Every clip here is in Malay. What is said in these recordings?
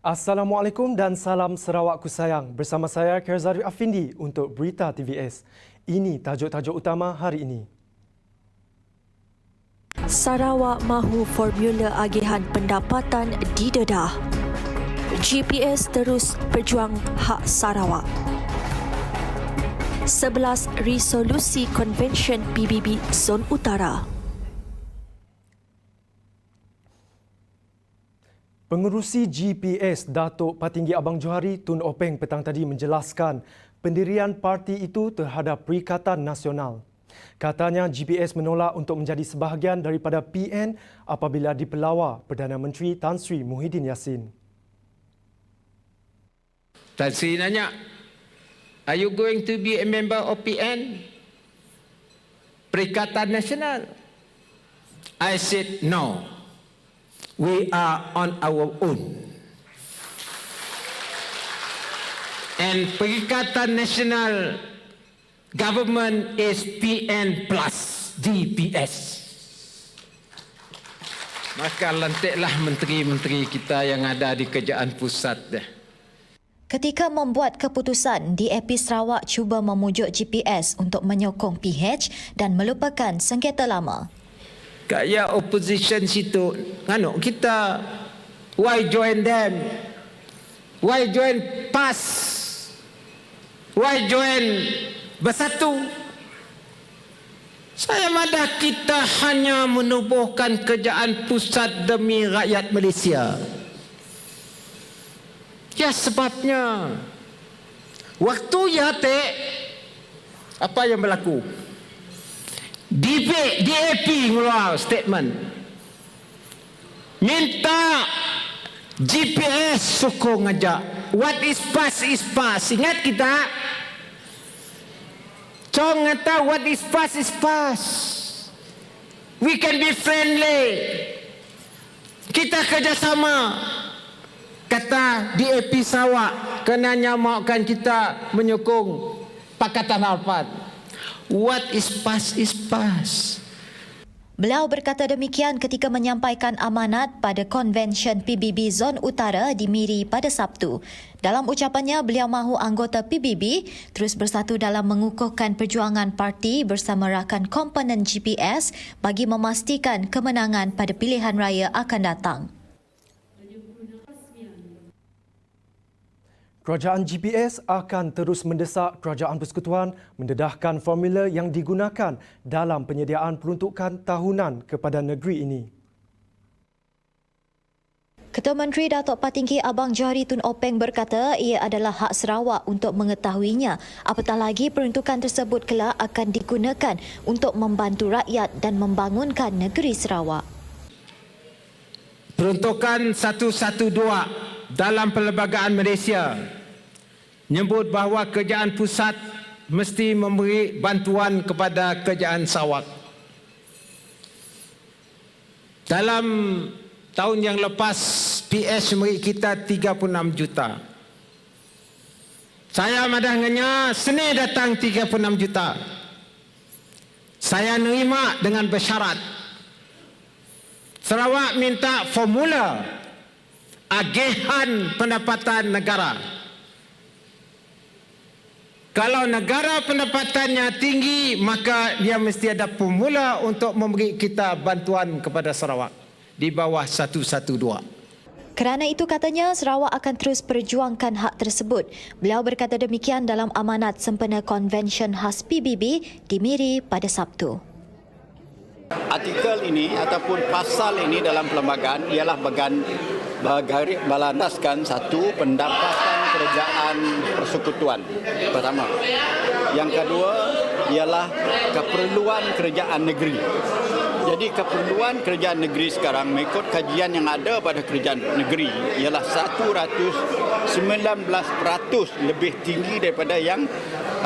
Assalamualaikum dan salam Sarawakku sayang. Bersama saya Kerzari Afindi untuk Berita TVS. Ini tajuk-tajuk utama hari ini. Sarawak mahu formula agihan pendapatan didedah. GPS terus berjuang hak Sarawak. 11 resolusi Konvensyen PBB Zon Utara. Pengerusi GPS Datuk Patinggi Abang Johari Tun Openg petang tadi menjelaskan pendirian parti itu terhadap Perikatan Nasional. Katanya GPS menolak untuk menjadi sebahagian daripada PN apabila dipelawar Perdana Menteri Tan Sri Muhyiddin Yassin. Tan Sri nanya, are you going to be a member of PN? Perikatan Nasional? I said no. We are on our own. And Perikatan Nasional government is PN plus DPS. Maka lantiklah menteri-menteri kita yang ada di kerajaan pusat dah. Ketika membuat keputusan, DAP Sarawak cuba memujuk GPS untuk menyokong PH dan melupakan sengketa lama. Kaya opposition situ, kita why join them? Why join PAS? Why join Bersatu? Saya madah kita hanya menubuhkan kerajaan pusat demi rakyat Malaysia. Ya sebabnya waktu apa yang berlaku? DAP ngeluar statement minta GPS sokong aja. What is PAS is PAS. Ingat kita Chong kata what is PAS is PAS. We can be friendly. Kita kerjasama. Kata DAP Sarawak kenanya mahukan kita menyokong Pakatan Harapan. What is PAS is PAS. Beliau berkata demikian ketika menyampaikan amanat pada Konvensyen PBB Zon Utara di Miri pada Sabtu. Dalam ucapannya, beliau mahu anggota PBB terus bersatu dalam mengukuhkan perjuangan parti bersama rakan komponen GPS bagi memastikan kemenangan pada pilihan raya akan datang. Kerajaan GPS akan terus mendesak Kerajaan Persekutuan mendedahkan formula yang digunakan dalam penyediaan peruntukan tahunan kepada negeri ini. Ketua Menteri Datuk Patinggi Abang Johari Tun Openg berkata ia adalah hak Sarawak untuk mengetahuinya, apatah lagi peruntukan tersebut kelak akan digunakan untuk membantu rakyat dan membangunkan negeri Sarawak. Peruntukan 112 dalam Perlembagaan Malaysia menyebut bahawa kerajaan pusat mesti memberi bantuan kepada kerajaan Sarawak. Dalam tahun yang lepas, PS memberi kita 36 juta. Saya madahnya seni datang 36 juta. Saya nerima dengan bersyarat. Sarawak minta formula agihan pendapatan negara. Kalau negara pendapatannya tinggi, maka dia mesti ada formula untuk memberi kita bantuan kepada Sarawak di bawah 112. Kerana itu katanya Sarawak akan terus perjuangkan hak tersebut. Beliau berkata demikian dalam amanat sempena Konvensyen khas PBB di Miri pada Sabtu. Artikel ini ataupun pasal ini dalam perlembagaan ialah berlandaskan satu pendapatan kerajaan persekutuan pertama. Yang kedua ialah keperluan kerajaan negeri. Jadi keperluan kerajaan negeri sekarang mengikut kajian yang ada pada kerajaan negeri ialah 119% lebih tinggi daripada yang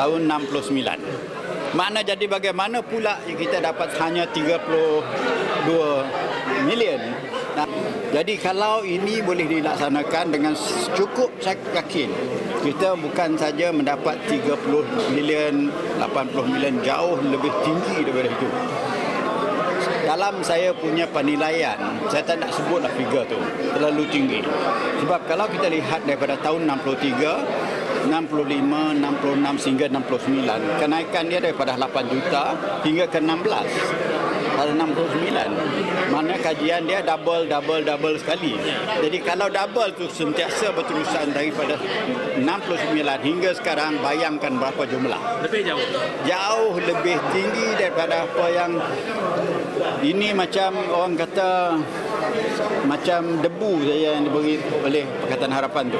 tahun 69. Makna jadi bagaimana pula kita dapat hanya 32 million. Nah, jadi kalau ini boleh dilaksanakan dengan cukup, saya yakin kita bukan saja mendapat 30 million, 80 million, jauh lebih tinggi daripada itu. dalam saya punya penilaian, saya tak nak sebutlah figure tu, terlalu tinggi. Sebab kalau kita lihat daripada tahun 63, 65, 66 hingga 69, kenaikan dia daripada 8 juta hingga ke 16. Pada 69. Mana kajian dia double sekali. Jadi kalau double tu sentiasa berterusan daripada 69 hingga sekarang, bayangkan berapa jumlah. Lebih jauh. Jauh lebih tinggi daripada apa yang ini, macam orang kata macam debu saja yang diberi oleh Pakatan Harapan tu.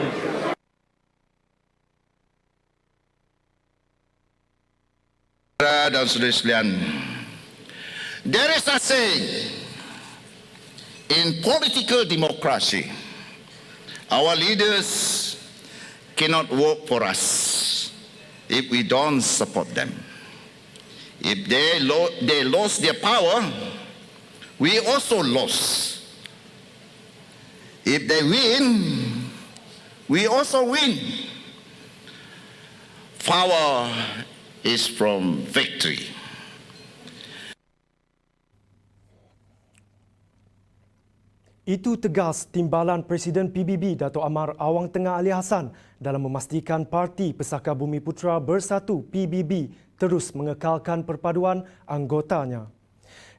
Dan saudara sekalian, there is a saying in political democracy, our leaders cannot work for us if we don't support them. If they lost their power, we also lost. If they win, we also win. Power is from victory. Itu tegas Timbalan Presiden PBB Dato' Amar Awang Tengah Ali Hassan dalam memastikan Parti Pesaka Bumi Putera Bersatu PBB terus mengekalkan perpaduan anggotanya.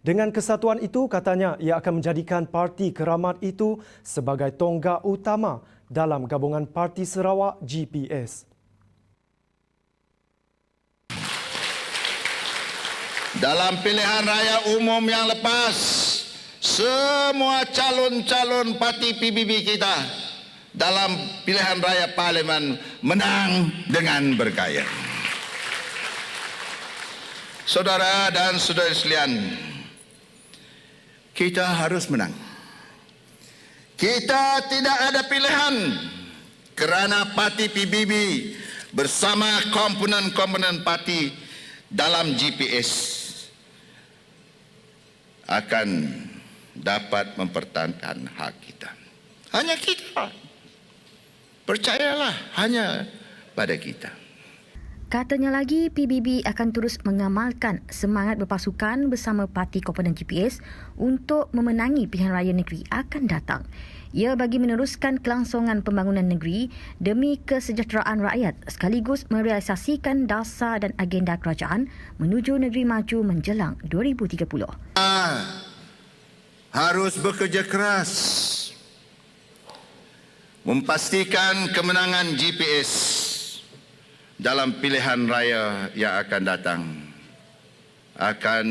Dengan kesatuan itu, katanya ia akan menjadikan Parti Keramat itu sebagai tonggak utama dalam gabungan Parti Sarawak GPS. Dalam pilihan raya umum yang lepas, semua calon-calon parti PBB kita dalam pilihan raya parlimen menang dengan bergaya. Saudara dan saudari sekalian, kita harus menang. Kita tidak ada pilihan kerana parti PBB bersama komponen-komponen parti dalam GPS akan dapat mempertahankan hak kita. Hanya kita. Percayalah, hanya pada kita. Katanya lagi, PBB akan terus mengamalkan semangat berpasukan bersama parti komponen GPS untuk memenangi pilihan raya negeri akan datang. Ia bagi meneruskan kelangsungan pembangunan negeri demi kesejahteraan rakyat sekaligus merealisasikan dasar dan agenda kerajaan menuju negeri maju menjelang 2030. Harus bekerja keras memastikan kemenangan GPS dalam pilihan raya yang akan datang akan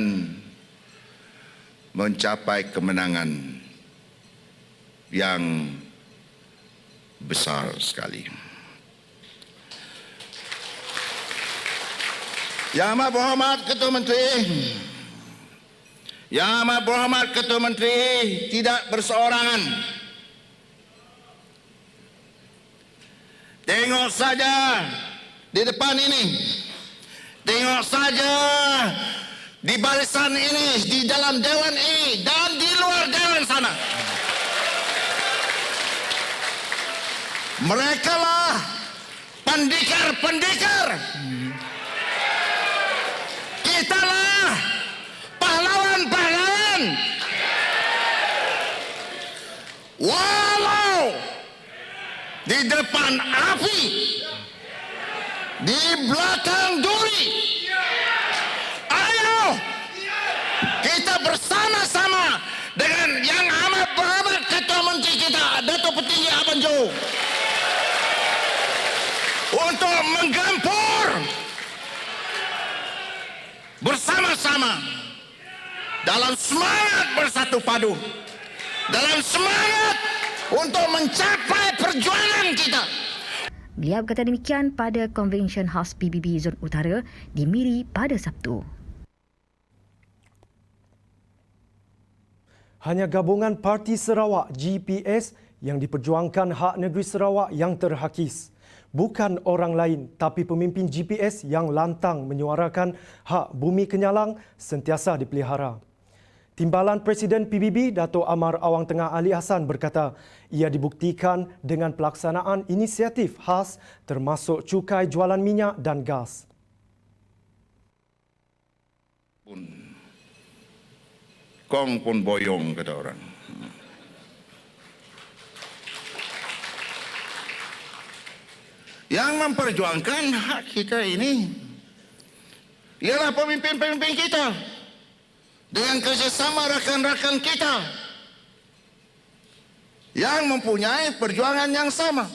mencapai kemenangan yang besar sekali. Yang Amat Berhormat Ketua Menteri, Yang Amat Berhormat Ketua Menteri tidak berseorangan. Tengok saja di depan ini. Tengok saja di barisan ini, di dalam dewan ini dan di luar dewan sana. Mereka lah pendekar-pendekar. Kita lah pahlawan-pahlawan. Walau di depan api, di belakang duri, ayo kita bersama-sama dengan Yang Amat Berhormat Ketua Menteri kita, Dato' Petinggi Abang Jo, untuk menggempur bersama-sama dalam semangat bersatu padu, dalam semangat untuk mencapai perjuangan kita. Beliau berkata demikian pada Convention House PBB Zon Utara di Miri pada Sabtu. Hanya gabungan Parti Sarawak GPS yang diperjuangkan hak negeri Sarawak yang terhakis. Bukan orang lain tapi pemimpin GPS yang lantang menyuarakan hak bumi Kenyalang sentiasa dipelihara. Timbalan Presiden PBB Dato' Amar Awang Tengah Ali Hassan berkata ia dibuktikan dengan pelaksanaan inisiatif khas termasuk cukai jualan minyak dan gas. Kong pun boyong, kata orang. Yang memperjuangkan hak kita ini ialah pemimpin-pemimpin kita dengan kerjasama rakan-rakan kita yang mempunyai perjuangan yang sama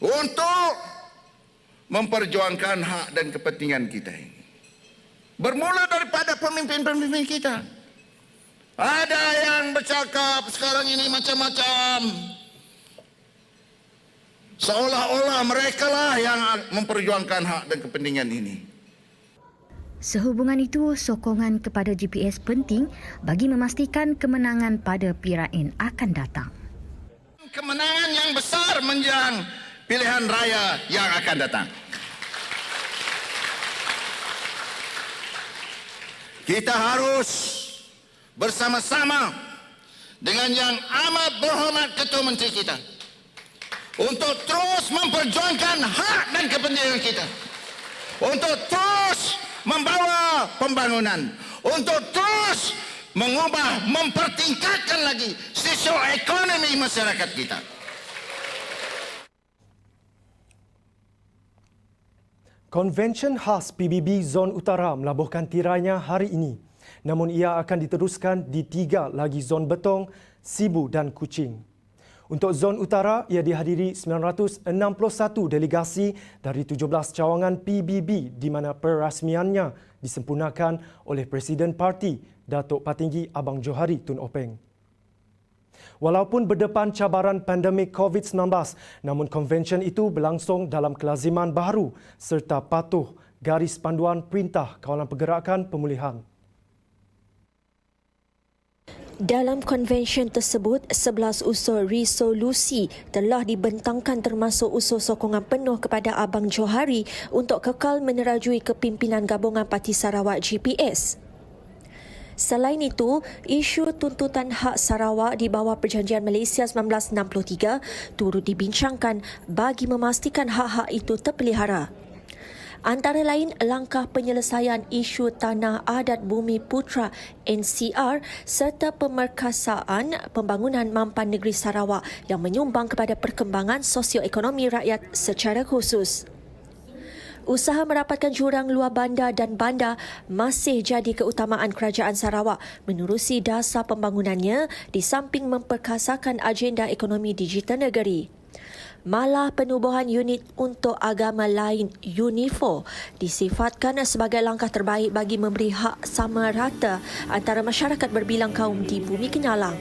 untuk memperjuangkan hak dan kepentingan kita ini. Bermula daripada pemimpin-pemimpin kita. Ada yang bercakap sekarang ini macam-macam, seolah-olah mereka lah yang memperjuangkan hak dan kepentingan ini. Sehubungan itu, sokongan kepada GPS penting bagi memastikan kemenangan pada PRN akan datang. Kemenangan yang besar menjelang pilihan raya yang akan datang. Kita harus bersama-sama dengan yang amat berhormat Ketua Menteri kita untuk terus memperjuangkan hak dan kepentingan kita, untuk terus membawa pembangunan, untuk terus mengubah, mempertingkatkan lagi sosioekonomi masyarakat kita. Konvensyen khas PBB Zon Utara melabuhkan tirainya hari ini. Namun ia akan diteruskan di 3 lagi zon Betong, Sibu dan Kuching. Untuk Zon Utara, ia dihadiri 961 delegasi dari 17 cawangan PBB di mana perrasmiannya disempurnakan oleh Presiden Parti, Datuk Patinggi Abang Johari Tun Openg. Walaupun berdepan cabaran pandemik COVID-19, namun konvensyen itu berlangsung dalam kelaziman baharu serta patuh garis panduan Perintah Kawalan Pergerakan Pemulihan. Dalam konvensyen tersebut, 11 usul resolusi telah dibentangkan termasuk usul sokongan penuh kepada Abang Johari untuk kekal menerajui kepimpinan gabungan Parti Sarawak GPS. Selain itu, isu tuntutan hak Sarawak di bawah Perjanjian Malaysia 1963 turut dibincangkan bagi memastikan hak-hak itu terpelihara. Antara lain, langkah penyelesaian isu Tanah Adat Bumi Putra NCR serta pemerkasaan pembangunan mampan negeri Sarawak yang menyumbang kepada perkembangan sosioekonomi rakyat secara khusus. Usaha merapatkan jurang luar bandar dan bandar masih jadi keutamaan kerajaan Sarawak menerusi dasar pembangunannya di samping memperkasakan agenda ekonomi digital negeri. Malah penubuhan unit untuk agama lain UNIFO disifatkan sebagai langkah terbaik bagi memberi hak sama rata antara masyarakat berbilang kaum di Bumi Kenyalang.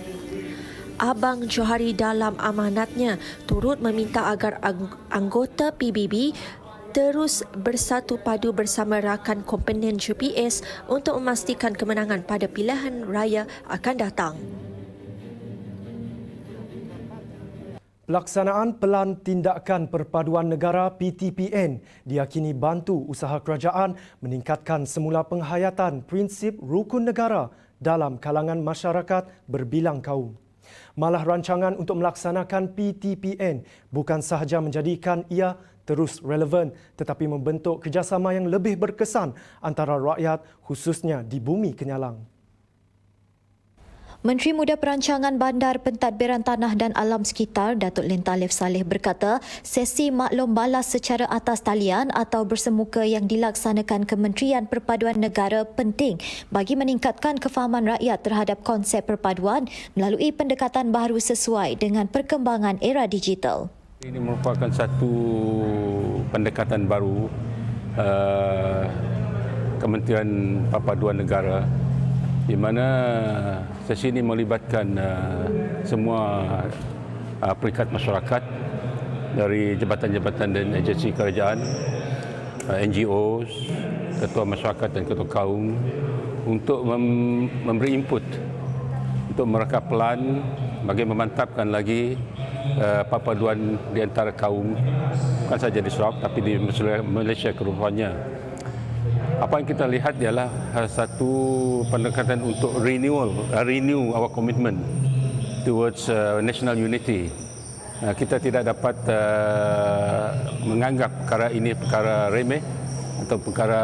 Abang Johari dalam amanatnya turut meminta agar anggota PBB terus bersatu padu bersama rakan komponen GPS untuk memastikan kemenangan pada pilihan raya akan datang. Pelaksanaan Pelan Tindakan Perpaduan Negara PTPN diyakini bantu usaha kerajaan meningkatkan semula penghayatan prinsip rukun negara dalam kalangan masyarakat berbilang kaum. Malah rancangan untuk melaksanakan PTPN bukan sahaja menjadikan ia terus relevan tetapi membentuk kerjasama yang lebih berkesan antara rakyat khususnya di Bumi Kenyalang. Menteri Muda Perancangan Bandar, Pentadbiran Tanah dan Alam Sekitar, Datuk Lim Talif Saleh berkata, sesi maklum balas secara atas talian atau bersemuka yang dilaksanakan Kementerian Perpaduan Negara penting bagi meningkatkan kefahaman rakyat terhadap konsep perpaduan melalui pendekatan baharu sesuai dengan perkembangan era digital. Ini merupakan satu pendekatan baru Kementerian Perpaduan Negara di mana sesi ini melibatkan semua peringkat masyarakat dari jabatan-jabatan dan agensi kerajaan, NGOs, ketua masyarakat dan ketua kaum untuk memberi input untuk mereka pelan bagi memantapkan lagi perpaduan di antara kaum, bukan saja di Sarawak tapi di Malaysia keseluruhannya. Apa yang kita lihat ialah satu pendekatan untuk renew our commitment towards national unity. Kita tidak dapat menganggap perkara ini perkara remeh atau perkara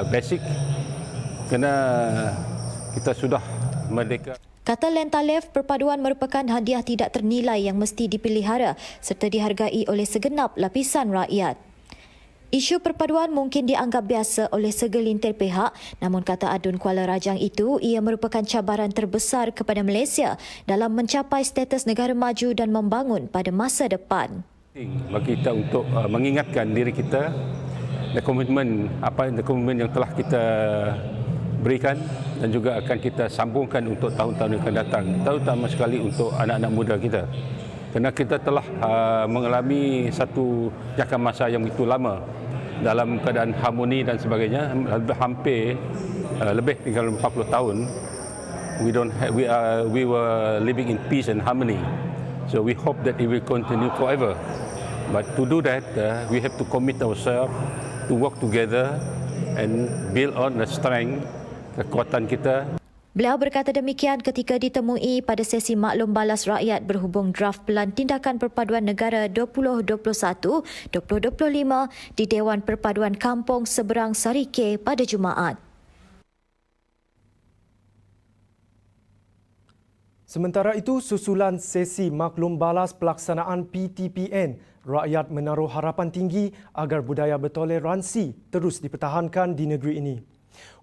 basic. Kerana kita sudah merdeka. Kata Lentalev, perpaduan merupakan hadiah tidak ternilai yang mesti dipelihara serta dihargai oleh segenap lapisan rakyat. Isu perpaduan mungkin dianggap biasa oleh segelintir pihak, namun kata Adun Kuala Rajang itu, ia merupakan cabaran terbesar kepada Malaysia dalam mencapai status negara maju dan membangun pada masa depan. Bagi kita untuk mengingatkan diri kita komitmen yang telah kita berikan dan juga akan kita sambungkan untuk tahun-tahun yang akan datang, terutama sekali untuk anak-anak muda kita. Kerana kita telah mengalami satu jangka masa yang begitu lama dalam keadaan harmoni dan sebagainya, hampir lebih tinggal 40 tahun. We were living in peace and harmony. So we hope that it will continue forever. But to do that, we have to commit ourselves to work together and build on the strength, kekuatan kita. Beliau berkata demikian ketika ditemui pada sesi maklum balas rakyat berhubung draft Pelan Tindakan Perpaduan Negara 2021-2025 di Dewan Perpaduan Kampung Seberang Sarike pada Jumaat. Sementara itu, susulan sesi maklum balas pelaksanaan PTPN, rakyat menaruh harapan tinggi agar budaya bertoleransi terus dipertahankan di negeri ini.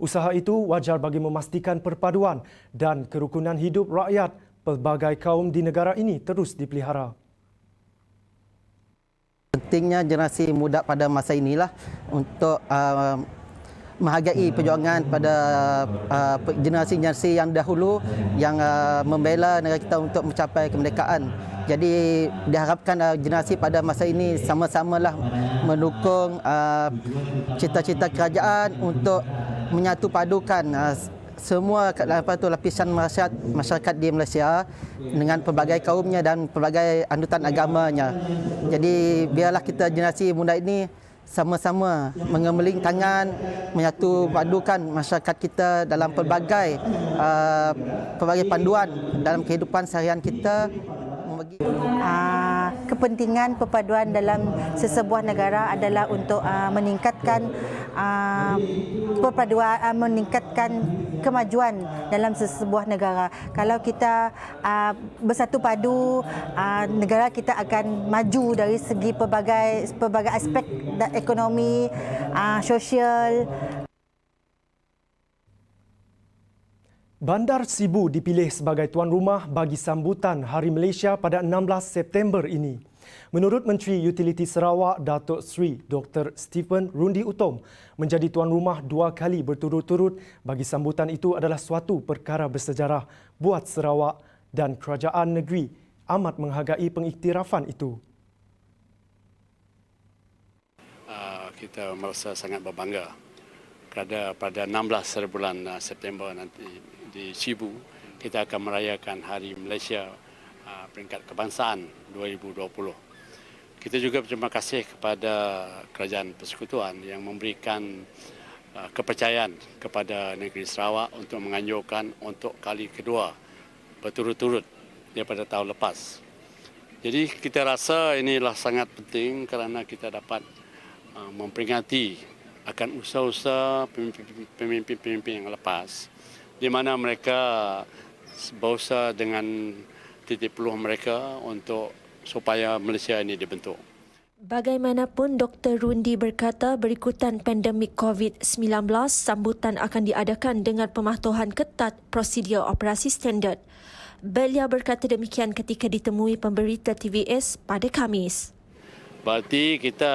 Usaha itu wajar bagi memastikan perpaduan dan kerukunan hidup rakyat pelbagai kaum di negara ini terus dipelihara. Pentingnya generasi muda pada masa inilah untuk menghargai perjuangan pada generasi-generasi yang dahulu yang membela negara kita untuk mencapai kemerdekaan. Jadi diharapkan generasi pada masa ini sama-samalah mendukung cita-cita kerajaan untuk menyatu padukan semua lapisan masyarakat di Malaysia dengan pelbagai kaumnya dan pelbagai anutan agamanya. Jadi biarlah kita generasi muda ini sama-sama mengemeling tangan, menyatu padukan masyarakat kita dalam pelbagai panduan dalam kehidupan seharian kita. Kepentingan perpaduan dalam sesebuah negara adalah untuk meningkatkan perpaduan, meningkatkan kemajuan dalam sesebuah negara. Kalau kita bersatu padu, negara kita akan maju dari segi pelbagai aspek ekonomi, sosial. Bandar Sibu dipilih sebagai tuan rumah bagi sambutan Hari Malaysia pada 16 September ini. Menurut Menteri Utiliti Sarawak, Datuk Seri Dr. Stephen Rundi Utom, menjadi tuan rumah 2 kali berturut-turut bagi sambutan itu adalah suatu perkara bersejarah buat Sarawak dan kerajaan negeri amat menghargai pengiktirafan itu. Kita merasa sangat berbangga kerana pada 16 bulan September nanti di Sibu kita akan merayakan Hari Malaysia peringkat kebangsaan 2020. Kita juga berterima kasih kepada Kerajaan Persekutuan yang memberikan kepercayaan kepada negeri Sarawak untuk menganjurkan untuk kali kedua berturut-turut daripada tahun lepas. Jadi kita rasa inilah sangat penting kerana kita dapat memperingati akan usaha-usaha pemimpin-pemimpin yang lepas di mana mereka berusaha dengan titik peluh mereka untuk supaya Malaysia ini dibentuk. Bagaimanapun, Dr. Rundi berkata berikutan pandemik COVID-19, sambutan akan diadakan dengan pematuhan ketat prosedur operasi standard. Beliau berkata demikian ketika ditemui pemberita TVS pada Khamis. Berarti kita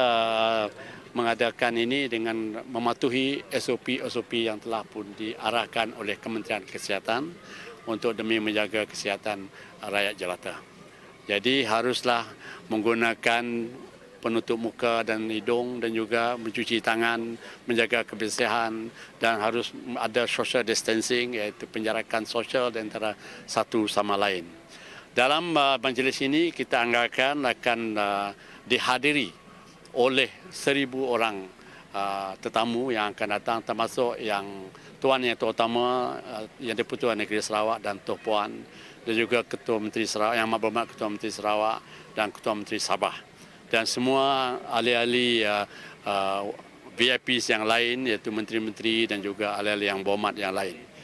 mengadakan ini dengan mematuhi SOP yang telah pun diarahkan oleh Kementerian Kesihatan untuk demi menjaga kesihatan rakyat jelata. Jadi haruslah menggunakan penutup muka dan hidung dan juga mencuci tangan, menjaga kebersihan dan harus ada social distancing, iaitu penjarakan sosial antara satu sama lain. Dalam majlis ini kita anggarkan akan dihadiri oleh 1,000 orang tetamu yang akan datang, termasuk yang tuan yang terutama Yang di-Pertuan Negeri Sarawak dan Tuan Puan, dan juga Ketua Menteri Sarawak, Yang Berhormat Ketua Menteri Sarawak dan Ketua Menteri Sabah, dan semua ahli-ahli VIPs yang lain, iaitu menteri-menteri dan juga ahli-ahli yang berhormat yang lain.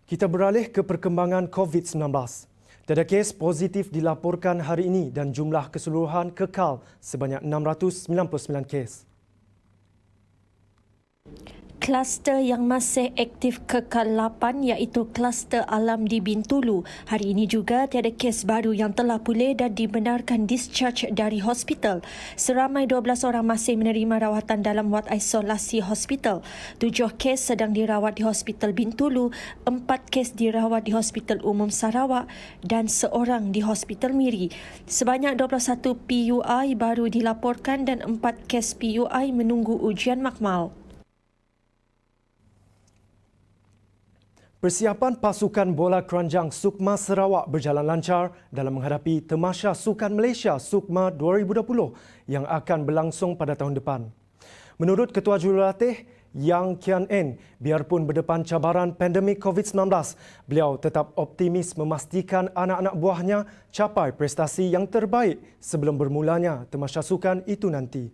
Kita beralih ke perkembangan COVID-19. Tiada kes positif dilaporkan hari ini dan jumlah keseluruhan kekal sebanyak 699 kes. Kluster yang masih aktif kekal 8 iaitu kluster alam di Bintulu. Hari ini juga tiada kes baru yang telah pulih dan dibenarkan discharge dari hospital. Seramai 12 orang masih menerima rawatan dalam wad isolasi hospital. 7 kes sedang dirawat di Hospital Bintulu, 4 kes dirawat di Hospital Umum Sarawak dan 1 di Hospital Miri. Sebanyak 21 PUI baru dilaporkan dan 4 kes PUI menunggu ujian makmal. Persiapan pasukan bola keranjang Sukma Sarawak berjalan lancar dalam menghadapi Tamasya Sukan Malaysia Sukma 2020 yang akan berlangsung pada tahun depan. Menurut Ketua Jurulatih Yang Kian En, biarpun berdepan cabaran pandemik COVID-19, beliau tetap optimis memastikan anak-anak buahnya capai prestasi yang terbaik sebelum bermulanya Tamasya Sukan itu nanti.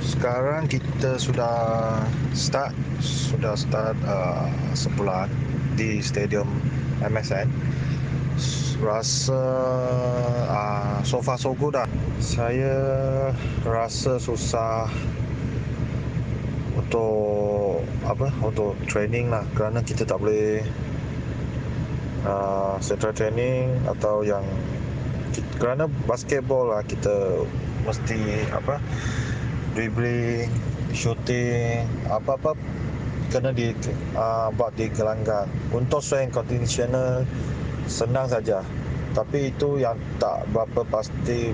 Sekarang kita sudah start sebulan di Stadium MSN. Rasa so far so good dah. Saya rasa susah untuk training lah, kerana kita tak boleh central training atau yang kerana basketball lah, kita mesti dribbling, shooting, apa-apa kena buat di gelanggang. Untuk strength conditioner senang saja, tapi itu yang tak berapa pasti.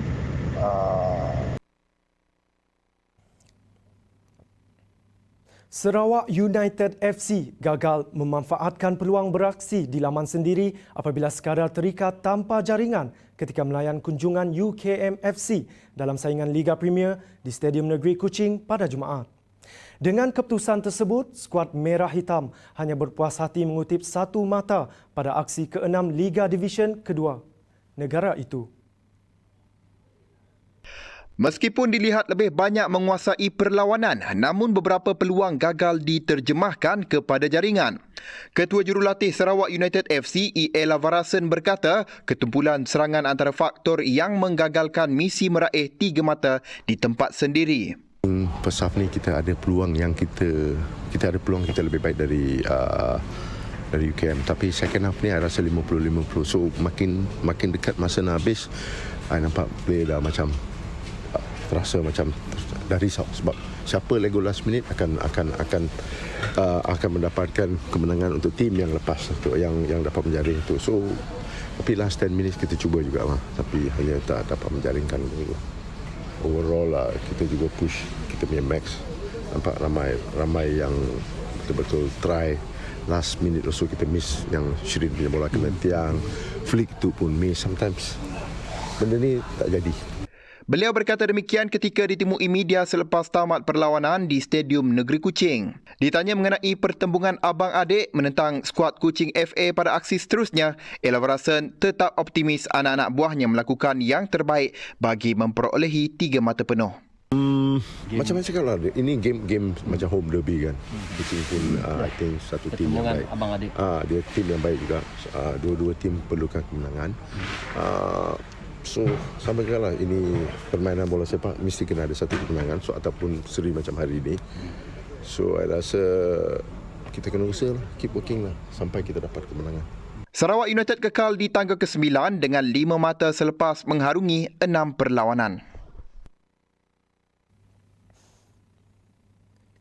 Sarawak United FC gagal memanfaatkan peluang beraksi di laman sendiri apabila sekadar terikat tanpa jaringan ketika melayan kunjungan UKM FC dalam saingan Liga Premier di Stadium Negeri Kuching pada Jumaat. Dengan keputusan tersebut, skuad Merah Hitam hanya berpuas hati mengutip satu mata pada aksi ke-6 Liga Division kedua negara itu. Meskipun dilihat lebih banyak menguasai perlawanan, namun beberapa peluang gagal diterjemahkan kepada jaringan. Ketua Jurulatih Sarawak United FC, E.A. Lavarasen berkata, ketumpulan serangan antara faktor yang menggagalkan misi meraih 3 mata di tempat sendiri. First half ni kita ada peluang yang kita ada peluang kita lebih baik dari UKM, tapi second half ni saya rasa 50-50. So makin dekat masa nak habis, saya nampak player dah macam terasa macam dah risau sebab siapa lego last minute akan mendapatkan kemenangan untuk tim yang lepas tu, yang dapat menjaring itu. So Tapi last 10 minutes kita cuba juga lah. Tapi hanya tak dapat menjaringkan. Overall lah, kita juga push kita punya max. Nampak ramai yang betul-betul try. Last minute also kita miss. Yang Shirin punya bola kena tiang. Flick tu pun miss. Sometimes benda ni tak jadi. Beliau berkata demikian ketika ditemui media selepas tamat perlawanan di Stadium Negeri Kuching. Ditanya mengenai pertembungan abang-adik menentang skuad Kuching FA pada aksi seterusnya, Ella Varasen tetap optimis anak-anak buahnya melakukan yang terbaik bagi memperolehi 3 mata penuh. Macam-macam lah. Ini game macam home derby kan. Kuching pun I think satu tim yang baik. Abang-adik. Dia tim yang baik juga. Dua-dua tim perlukan kemenangan. So sampai kala ini permainan bola sepak mesti kena ada satu kemenangan ataupun seri macam hari ini. So I rasa kita kena usaha lah, keep working lah sampai kita dapat kemenangan. Sarawak United kekal di tangga ke-9 dengan 5 mata selepas mengharungi 6 perlawanan.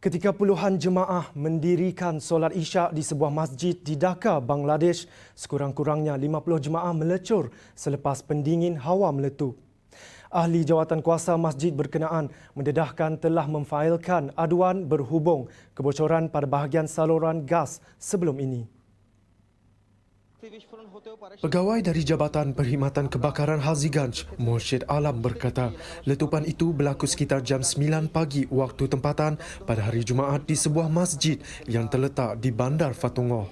Ketika puluhan jemaah mendirikan solat Isyak di sebuah masjid di Dhaka, Bangladesh, sekurang-kurangnya 50 jemaah melecur selepas pendingin hawa meletup. Ahli jawatan kuasa masjid berkenaan mendedahkan telah memfailkan aduan berhubung kebocoran pada bahagian saluran gas sebelum ini. Pegawai dari Jabatan Perkhidmatan Kebakaran Haziganj, Mursyid Alam berkata, letupan itu berlaku sekitar jam 9 pagi waktu tempatan pada hari Jumaat di sebuah masjid yang terletak di Bandar Fatungoh.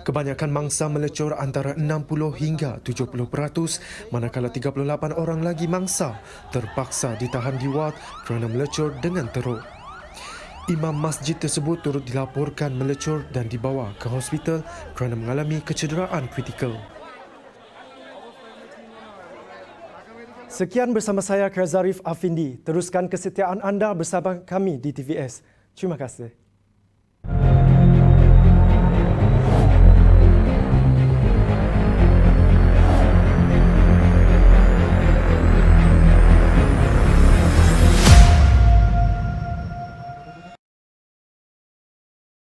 Kebanyakan mangsa melecur antara 60 hingga 70%, manakala 38 orang lagi mangsa terpaksa ditahan di wad kerana melecur dengan teruk. Imam masjid tersebut turut dilaporkan melecur dan dibawa ke hospital kerana mengalami kecederaan kritikal. Sekian bersama saya Karzarif Afindi. Teruskan kesetiaan anda bersama kami di TVS. Terima kasih.